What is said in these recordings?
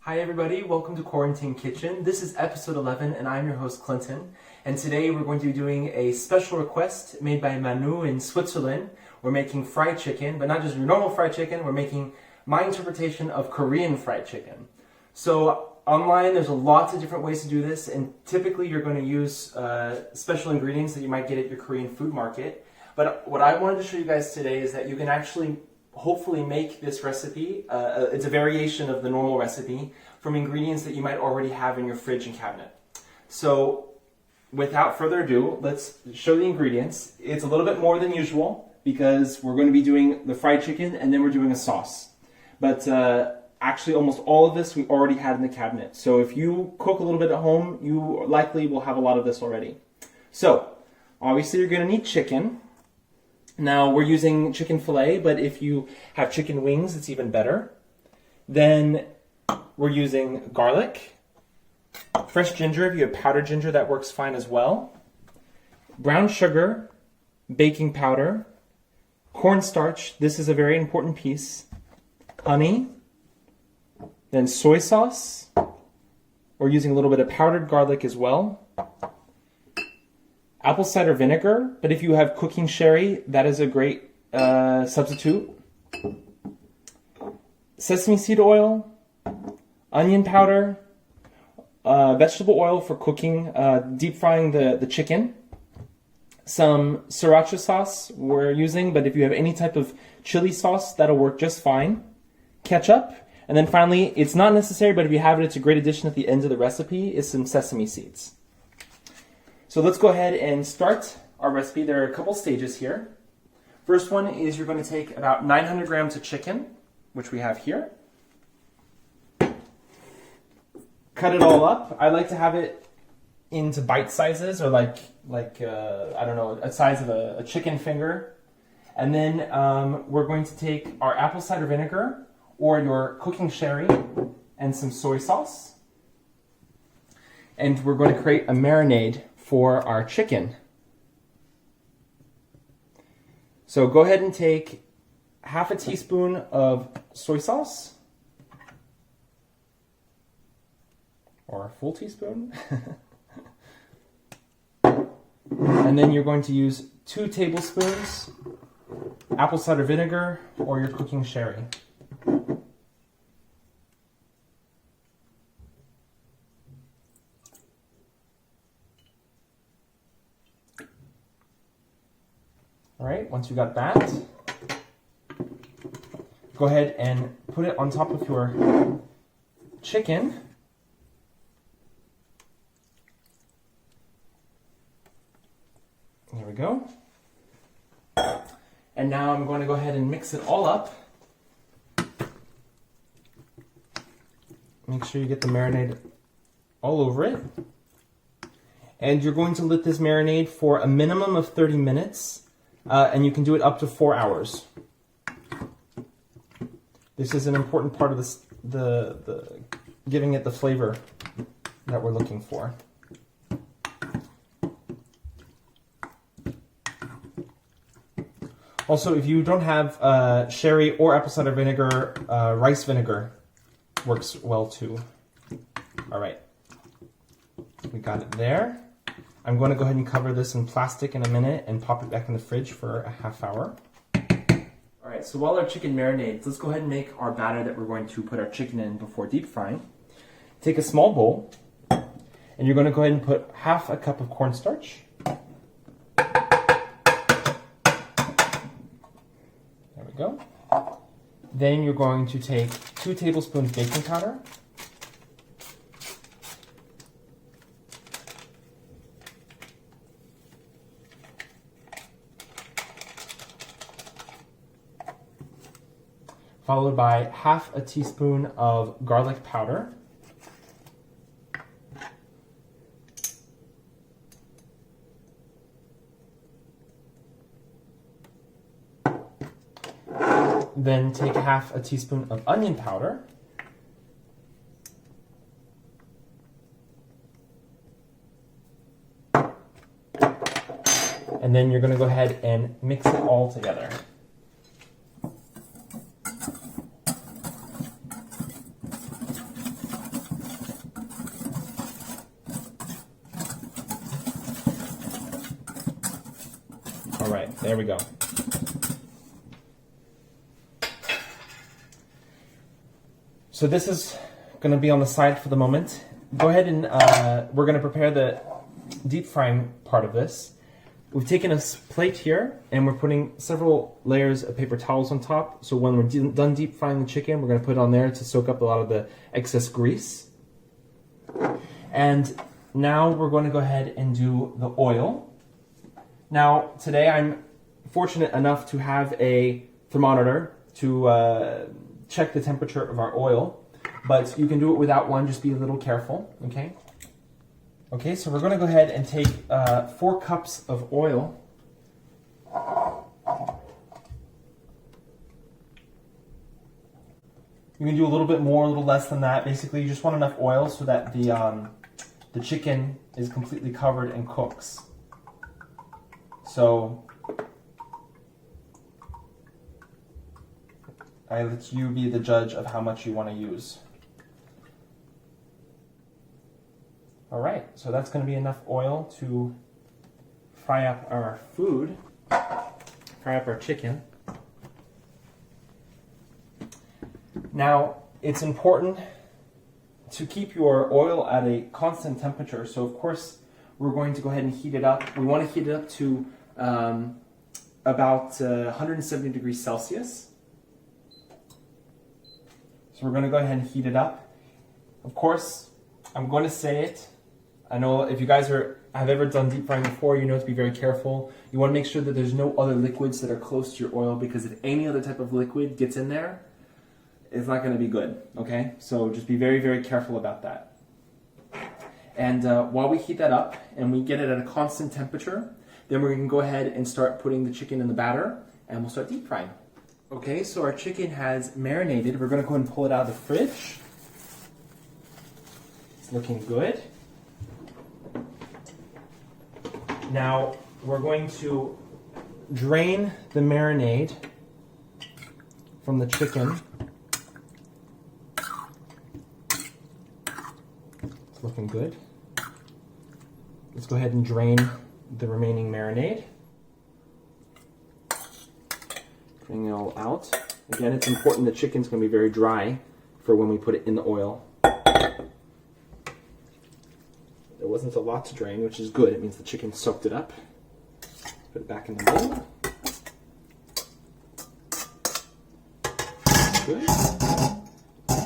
Hi everybody, welcome to Quarantine Kitchen. This is episode 11 and I'm your host Clinton. And today we're going to be doing a special request made by Manu in Switzerland. We're making fried chicken, but not just your normal fried chicken, we're making my interpretation of Korean fried chicken. So online there's lots of different ways to do this, and typically you're going to use special ingredients that you might get at your Korean food market. But what I wanted to show you guys today is that you can actually hopefully make this recipe, it's a variation of the normal recipe, from ingredients that you might already have in your fridge and cabinet. So without further ado, let's show the ingredients. It's a little bit more than usual because we're going to be doing the fried chicken and then we're doing a sauce. But actually almost all of this we already had in the cabinet. So if you cook a little bit at home, you likely will have a lot of this already. So obviously you're going to need chicken. Now we're using chicken fillet, but if you have chicken wings, it's even better. Then we're using garlic, fresh ginger. If you have powdered ginger, that works fine as well. Brown sugar, baking powder, cornstarch. This is a very important piece. Honey, then soy sauce. We're using a little bit of powdered garlic as well. Apple cider vinegar, but if you have cooking sherry, that is a great substitute. Sesame seed oil, onion powder, vegetable oil for cooking, deep frying the chicken. Some sriracha sauce we're using, but if you have any type of chili sauce, that'll work just fine. Ketchup, and then finally, it's not necessary, but if you have it, it's a great addition at the end of the recipe, is some sesame seeds. So let's go ahead and start our recipe. There are a couple stages here. First one is you're going to take about 900 grams of chicken, which we have here. Cut it all up. I like to have it into bite sizes, or like I don't know, a size of a chicken finger. And then we're going to take our apple cider vinegar or your cooking sherry and some soy sauce. And we're going to create a marinade for our chicken. So go ahead and take half a teaspoon of soy sauce, or a full teaspoon. And then you're going to use 2 tablespoons apple cider vinegar or your cooking sherry. All right, once you got that, go ahead and put it on top of your chicken. There we go. And now I'm going to go ahead and mix it all up. Make sure you get the marinade all over it. And you're going to let this marinate for a minimum of 30 minutes. And you can do it up to 4 hours. This is an important part of this, the giving it the flavor that we're looking for. Also, if you don't have sherry or apple cider vinegar, rice vinegar works well too. All right, we got it there. I'm going to go ahead and cover this in plastic in a minute and pop it back in the fridge for a half hour. All right, so while our chicken marinates, let's go ahead and make our batter that we're going to put our chicken in before deep frying. Take a small bowl, and you're going to go ahead and put half a cup of cornstarch. There we go. Then you're going to take 2 tablespoons baking powder. Followed by half a teaspoon of garlic powder. Then take half a teaspoon of onion powder. And then you're going to go ahead and mix it all together. All right, there we go. So this is going to be on the side for the moment. Go ahead and we're going to prepare the deep frying part of this. We've taken a plate here and we're putting several layers of paper towels on top. So when we're done deep frying the chicken, we're going to put it on there to soak up a lot of the excess grease. And now we're going to go ahead and do the oil. Now today I'm fortunate enough to have a thermometer to check the temperature of our oil. But you can do it without one, just be a little careful, okay? Okay, so we're going to go ahead and take 4 cups of oil. You can do a little bit more, a little less than that. Basically, you just want enough oil so that the chicken is completely covered and cooks. So I let you be the judge of how much you want to use. All right, so that's going to be enough oil to fry up our food, fry up our chicken. Now, it's important to keep your oil at a constant temperature. So, of course, we're going to go ahead and heat it up. We want to heat it up to about 170 degrees Celsius. So we're going to go ahead and heat it up. Of course, I'm going to say it. I know if you guys have ever done deep frying before, you know to be very careful. You want to make sure that there's no other liquids that are close to your oil, because if any other type of liquid gets in there, it's not going to be good, okay? So just be very, very careful about that. And while we heat that up and we get it at a constant temperature, then we're going to go ahead and start putting the chicken in the batter and we'll start deep frying. Okay, so our chicken has marinated. We're going to go ahead and pull it out of the fridge. It's looking good. Now we're going to drain the marinade from the chicken. It's looking good. Let's go ahead and drain the remaining marinade. Bring it all out. Again, it's important the chicken's going to be very dry for when we put it in the oil. There wasn't a lot to drain, which is good. It means the chicken soaked it up. Put it back in the bowl. Good.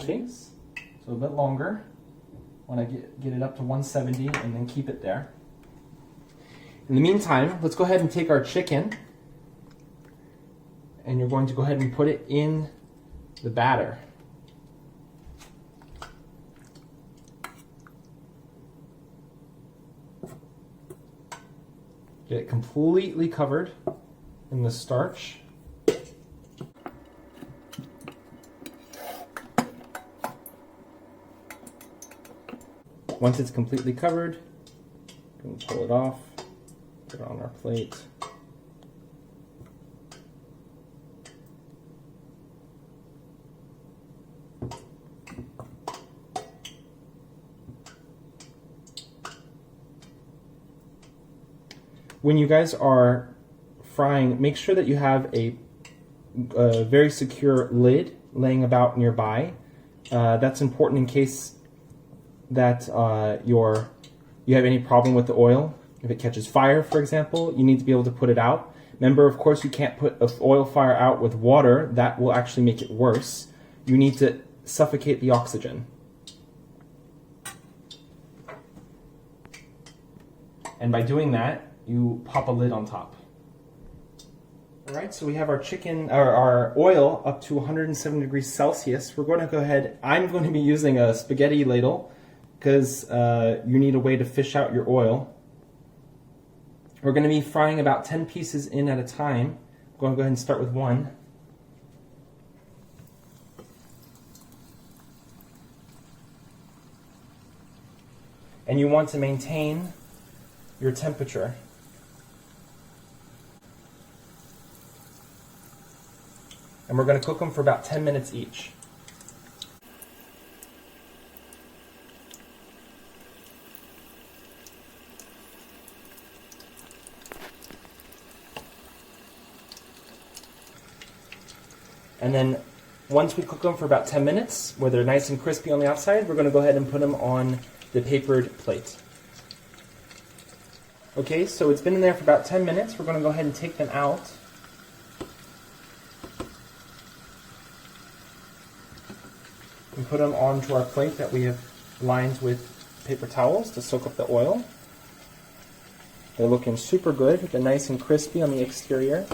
Okay, so a bit longer. Want to get it up to 170 and then keep it there. In the meantime, let's go ahead and take our chicken and you're going to go ahead and put it in the batter. Get it completely covered in the starch. Once it's completely covered, we're going to pull it off, put it on our plate. When you guys are frying, make sure that you have a very secure lid laying about nearby. That's important in case that you have any problem with the oil. If it catches fire, for example, you need to be able to put it out. Remember, of course, you can't put an oil fire out with water. That will actually make it worse. You need to suffocate the oxygen. And by doing that, you pop a lid on top. All right, so we have our chicken, or our oil up to 170 degrees Celsius. We're going to go ahead, I'm going to be using a spaghetti ladle because you need a way to fish out your oil. We're going to be frying about 10 pieces in at a time. I'm going to go ahead and start with one. And you want to maintain your temperature. And we're going to cook them for about 10 minutes each. And then once we cook them for about 10 minutes, where they're nice and crispy on the outside, we're going to go ahead and put them on the papered plate. Okay, so it's been in there for about 10 minutes. We're going to go ahead and take them out. And put them onto our plate that we have lined with paper towels to soak up the oil. They're looking super good. They're nice and crispy on the exterior.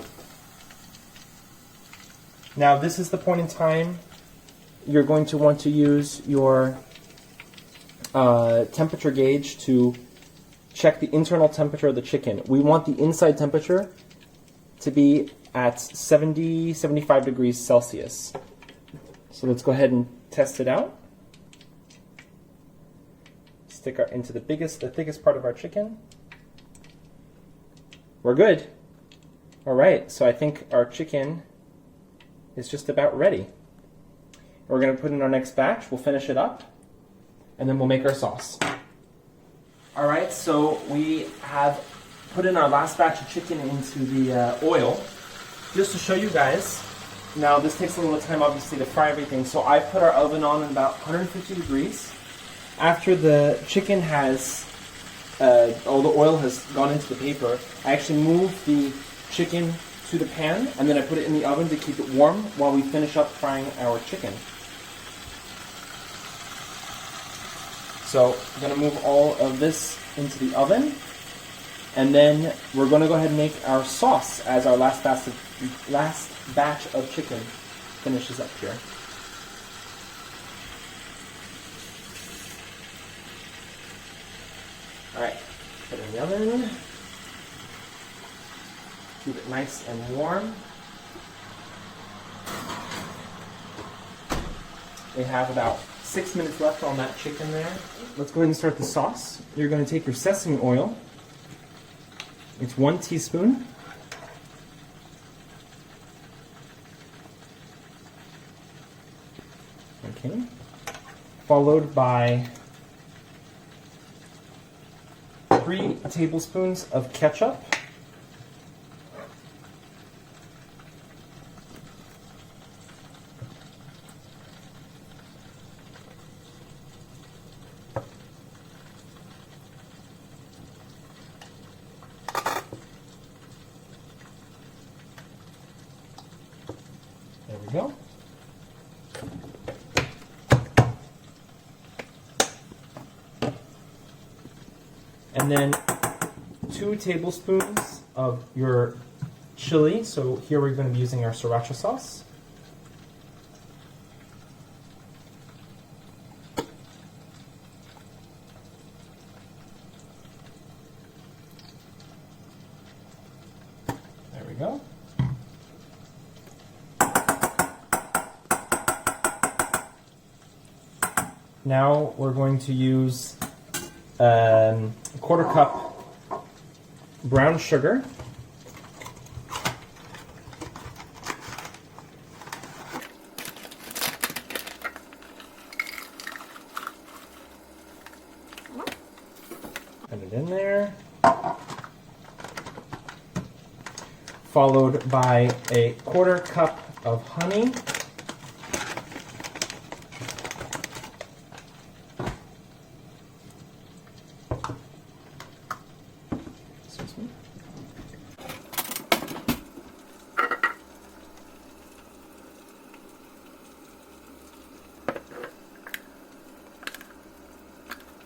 Now this is the point in time you're going to want to use your temperature gauge to check the internal temperature of the chicken. We want the inside temperature to be at 70, 75 degrees Celsius. So let's go ahead and test it out. Stick it into the thickest part of our chicken. We're good. All right, so I think our chicken is just about ready. We're going to put in our next batch. We'll finish it up, and then we'll make our sauce. All right, so we have put in our last batch of chicken into the oil. Just to show you guys, now this takes a little time obviously to fry everything, so I put our oven on at about 150 degrees. After the chicken has, all the oil has gone into the paper, I actually move the chicken to the pan, and then I put it in the oven to keep it warm while we finish up frying our chicken. So I'm going to move all of this into the oven, and then we're going to go ahead and make our sauce as our last batch of chicken finishes up here. Alright, put it in the oven. Keep it nice and warm. We have about 6 minutes left on that chicken there. Let's go ahead and start the sauce. You're going to take your sesame oil. It's 1 teaspoon. Okay. Followed by 3 tablespoons of ketchup. There we go. And then 2 tablespoons of your chili. So here we're going to be using our sriracha sauce. There we go. Now we're going to use a 1/4 cup brown sugar. Put it in there. Followed by a 1/4 cup of honey.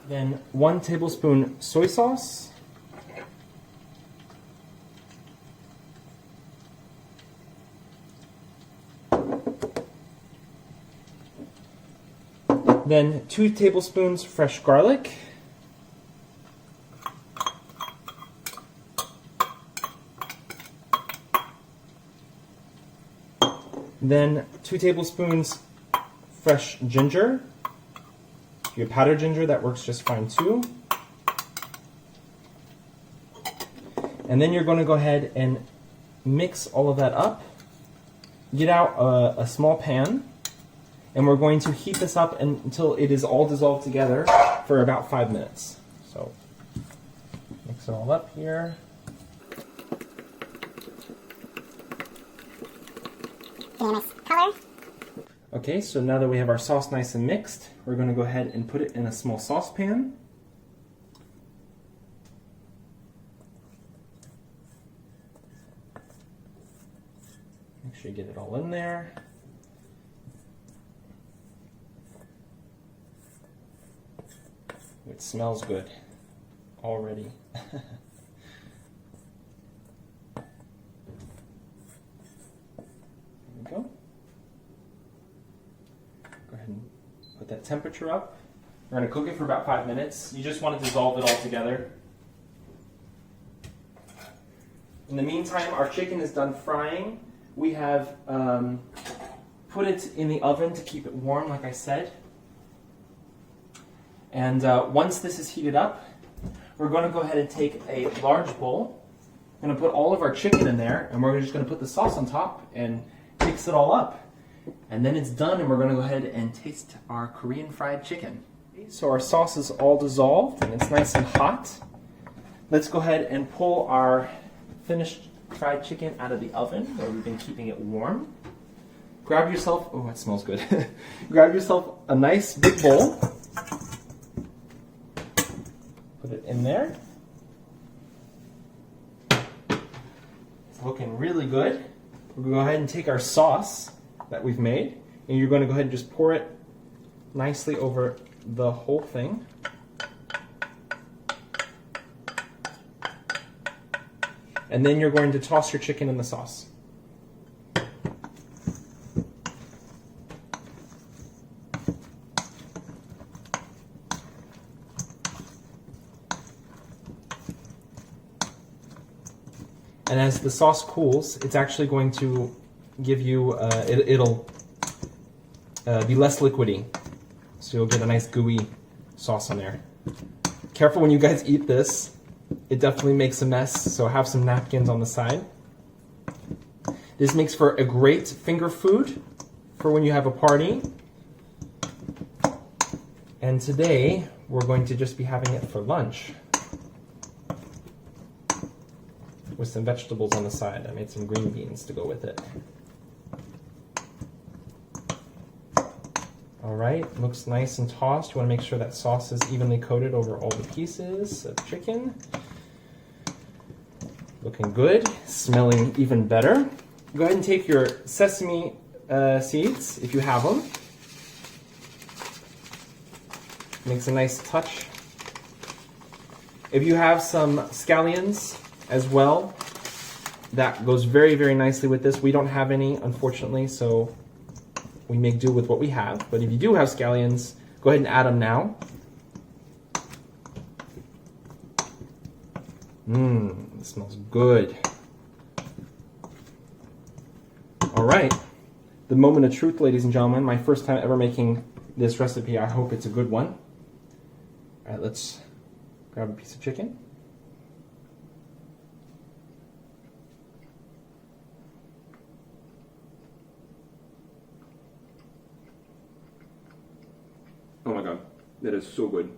Then 1 tablespoon soy sauce. Then 2 tablespoons fresh garlic. Then 2 tablespoons fresh ginger. If you have powdered ginger, that works just fine too. And then you're going to go ahead and mix all of that up. Get out a small pan, and we're going to heat this up until it is all dissolved together for about 5 minutes. So mix it all up here. getting a nice color. Okay, so now that we have our sauce nice and mixed, we're going to go ahead and put it in a small saucepan. Make sure you get it all in there. It smells good already. There we go. Go ahead and put that temperature up. We're going to cook it for about 5 minutes. You just want to dissolve it all together. In the meantime, our chicken is done frying. We have put it in the oven to keep it warm, like I said. And once this is heated up, we're going to go ahead and take a large bowl. We're going to put all of our chicken in there, and we're just going to put the sauce on top and mix it all up. And then it's done, and we're going to go ahead and taste our Korean fried chicken. So our sauce is all dissolved, and it's nice and hot. Let's go ahead and pull our finished fried chicken out of the oven, where we've been keeping it warm. Grab yourself, oh, it smells good. Grab yourself a nice big bowl. Put it in there. It's looking really good. We're going to go ahead and take our sauce that we've made, and you're going to go ahead and just pour it nicely over the whole thing. And then you're going to toss your chicken in the sauce. And as the sauce cools, it's actually going to give you, it'll be less liquidy. So you'll get a nice gooey sauce on there. Careful when you guys eat this. It definitely makes a mess, so have some napkins on the side. This makes for a great finger food for when you have a party. And today, we're going to just be having it for lunch, with some vegetables on the side. I made some green beans to go with it. All right, looks nice and tossed. You want to make sure that sauce is evenly coated over all the pieces of chicken. Looking good, smelling even better. Go ahead and take your sesame seeds, if you have them. Makes a nice touch. If you have some scallions as well, that goes very, very nicely with this. We don't have any, unfortunately, so we make do with what we have. But if you do have scallions, go ahead and add them now. It smells good. All right, the moment of truth, ladies and gentlemen. My first time ever making this recipe. I hope it's a good one. All right, let's grab a piece of chicken. Oh my God, that is so good.